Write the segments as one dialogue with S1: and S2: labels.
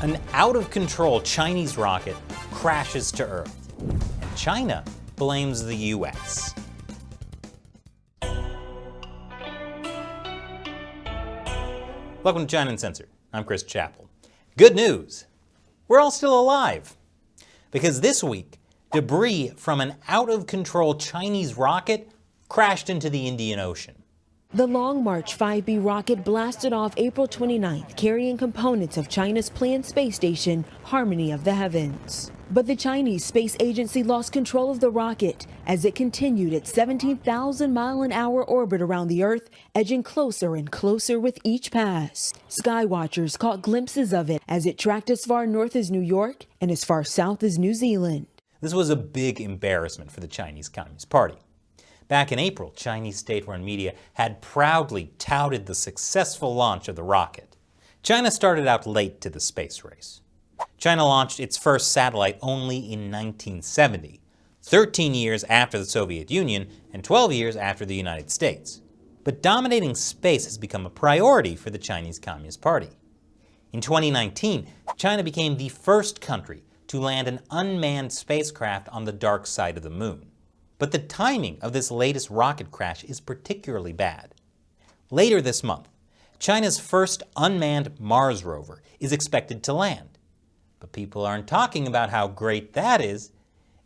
S1: An out-of-control Chinese rocket crashes to Earth, and China blames the US. Welcome to China Uncensored. I'm Chris Chappell. Good news! We're all still alive. Because this week, debris from an out-of-control Chinese rocket crashed into the Indian Ocean.
S2: The Long March 5B rocket blasted off April 29th, carrying components of China's planned space station, Harmony of the Heavens. But the Chinese Space Agency lost control of the rocket as it continued its 17,000-mile-an-hour orbit around the Earth, edging closer and closer with each pass. Skywatchers caught glimpses of it as it tracked as far north as New York and as far south as New Zealand.
S1: This was a big embarrassment for the Chinese Communist Party. Back in April, Chinese state-run media had proudly touted the successful launch of the rocket. China started out late to the space race. China launched its first satellite only in 1970, 13 years after the Soviet Union and 12 years after the United States. But dominating space has become a priority for the Chinese Communist Party. In 2019, China became the first country to land an unmanned spacecraft on the dark side of the moon. But the timing of this latest rocket crash is particularly bad. Later this month, China's first unmanned Mars rover is expected to land. But people aren't talking about how great that is.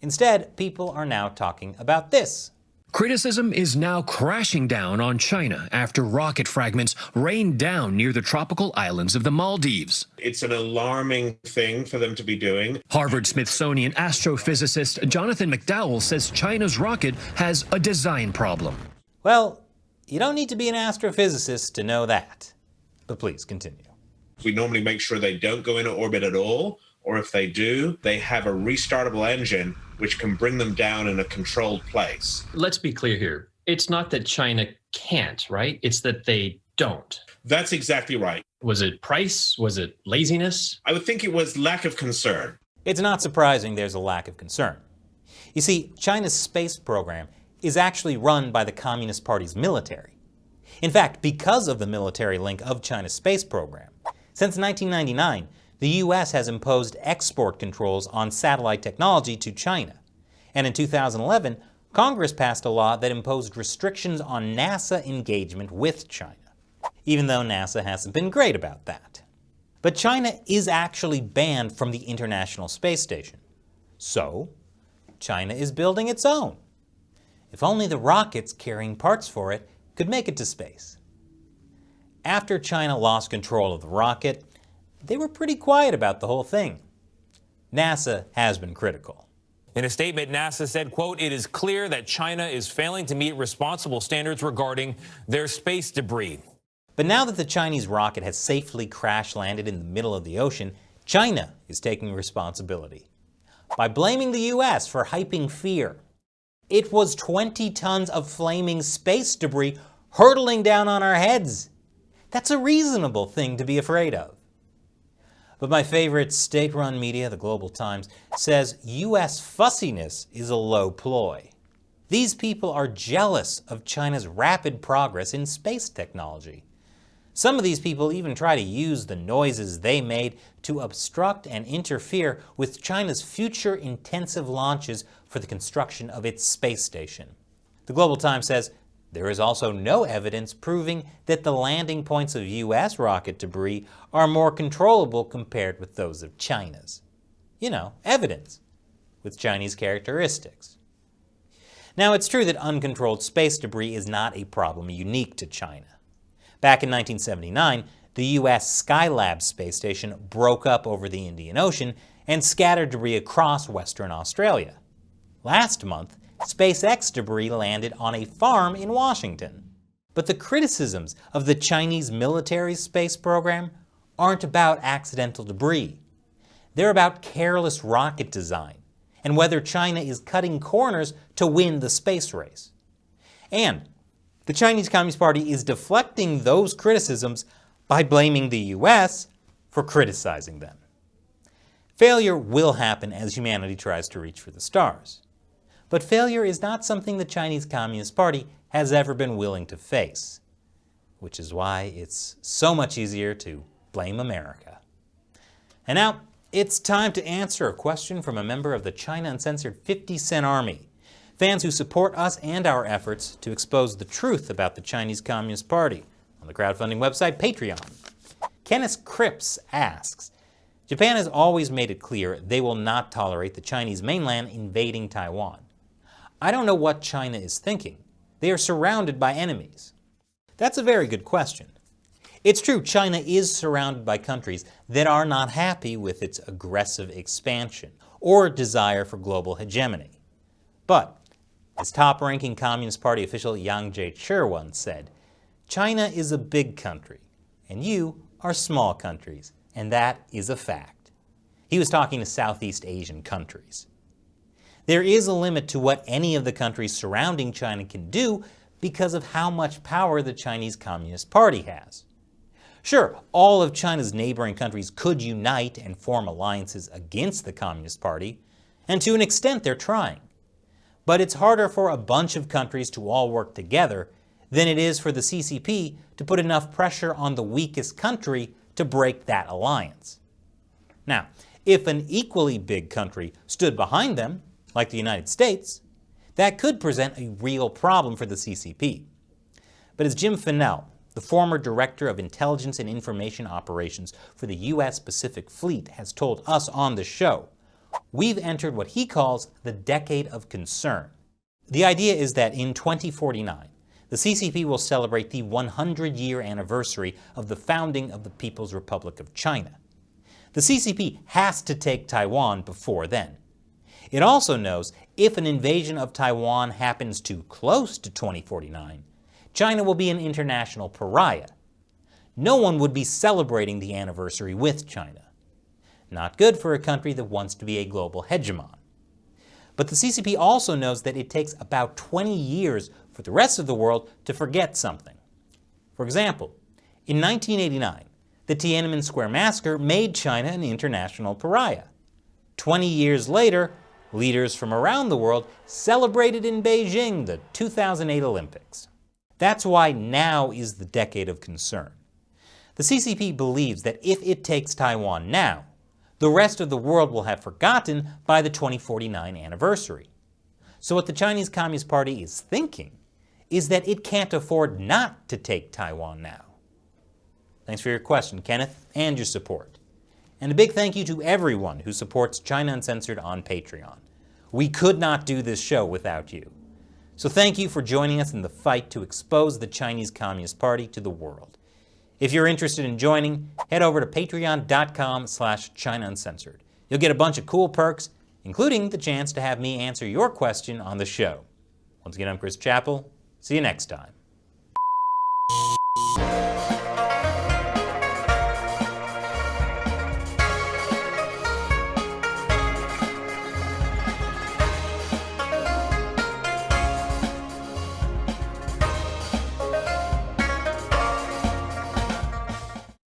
S1: Instead, people are now talking about this.
S3: Criticism is now crashing down on China after rocket fragments rained down near the tropical islands of the Maldives.
S4: It's an alarming thing for them to be doing.
S3: Harvard-Smithsonian astrophysicist Jonathan McDowell says China's rocket has a design problem.
S1: Well, you don't need to be an astrophysicist to know that. But please continue.
S4: We normally make sure they don't go into orbit at all, or if they do, they have a restartable engine which can bring them down in a controlled place.
S5: Let's be clear here. It's not that China can't, right? It's that they don't.
S4: That's exactly right.
S5: Was it price? Was it laziness?
S4: I would think it was lack of concern.
S1: It's not surprising there's a lack of concern. You see, China's space program is actually run by the Communist Party's military. In fact, because of the military link of China's space program, since 1999, the US has imposed export controls on satellite technology to China. And in 2011, Congress passed a law that imposed restrictions on NASA engagement with China, even though NASA hasn't been great about that. But China is actually banned from the International Space Station. So, China is building its own. If only the rockets carrying parts for it could make it to space. After China lost control of the rocket, they were pretty quiet about the whole thing. NASA has been critical.
S6: In a statement, NASA said, quote, "It is clear that China is failing to meet responsible standards regarding their space debris."
S1: But now that the Chinese rocket has safely crash-landed in the middle of the ocean, China is taking responsibility by blaming the US for hyping fear. It was 20 tons of flaming space debris hurtling down on our heads. That's a reasonable thing to be afraid of. But my favorite state-run media, the Global Times, says US fussiness is a low ploy. These people are jealous of China's rapid progress in space technology. Some of these people even try to use the noises they made to obstruct and interfere with China's future intensive launches for the construction of its space station. The Global Times says, there is also no evidence proving that the landing points of US rocket debris are more controllable compared with those of China's. You know, evidence with Chinese characteristics. Now, it's true that uncontrolled space debris is not a problem unique to China. Back in 1979, the US Skylab space station broke up over the Indian Ocean and scattered debris across Western Australia. Last month, SpaceX debris landed on a farm in Washington. But the criticisms of the Chinese military's space program aren't about accidental debris. They're about careless rocket design and whether China is cutting corners to win the space race. And the Chinese Communist Party is deflecting those criticisms by blaming the US for criticizing them. Failure will happen as humanity tries to reach for the stars. But failure is not something the Chinese Communist Party has ever been willing to face, which is why it's so much easier to blame America. And now, it's time to answer a question from a member of the China Uncensored 50 Cent Army, fans who support us and our efforts to expose the truth about the Chinese Communist Party on the crowdfunding website Patreon. Kenneth Cripps asks, Japan has always made it clear they will not tolerate the Chinese mainland invading Taiwan. I don't know what China is thinking. They are surrounded by enemies. That's a very good question. It's true, China is surrounded by countries that are not happy with its aggressive expansion or desire for global hegemony. But, as top-ranking Communist Party official Yang Jiechi once said, China is a big country, and you are small countries, and that is a fact. He was talking to Southeast Asian countries. There is a limit to what any of the countries surrounding China can do because of how much power the Chinese Communist Party has. Sure, all of China's neighboring countries could unite and form alliances against the Communist Party, and to an extent they're trying. But it's harder for a bunch of countries to all work together than it is for the CCP to put enough pressure on the weakest country to break that alliance. Now, if an equally big country stood behind them, like the United States, that could present a real problem for the CCP. But as Jim Fennell, the former Director of Intelligence and Information Operations for the U.S. Pacific Fleet, has told us on the show, we've entered what he calls the Decade of Concern. The idea is that in 2049, the CCP will celebrate the 100-year anniversary of the founding of the People's Republic of China. The CCP has to take Taiwan before then. It also knows if an invasion of Taiwan happens too close to 2049, China will be an international pariah. No one would be celebrating the anniversary with China. Not good for a country that wants to be a global hegemon. But the CCP also knows that it takes about 20 years for the rest of the world to forget something. For example, in 1989, the Tiananmen Square massacre made China an international pariah. 20 years later, leaders from around the world celebrated in Beijing the 2008 Olympics. That's why now is the decade of concern. The CCP believes that if it takes Taiwan now, the rest of the world will have forgotten by the 2049 anniversary. So what the Chinese Communist Party is thinking is that it can't afford not to take Taiwan now. Thanks for your question, Kenneth, and your support. And a big thank you to everyone who supports China Uncensored on Patreon. We could not do this show without you. So thank you for joining us in the fight to expose the Chinese Communist Party to the world. If you're interested in joining, head over to patreon.com/China Uncensored. You'll get a bunch of cool perks, including the chance to have me answer your question on the show. Once again, I'm Chris Chappell. See you next time.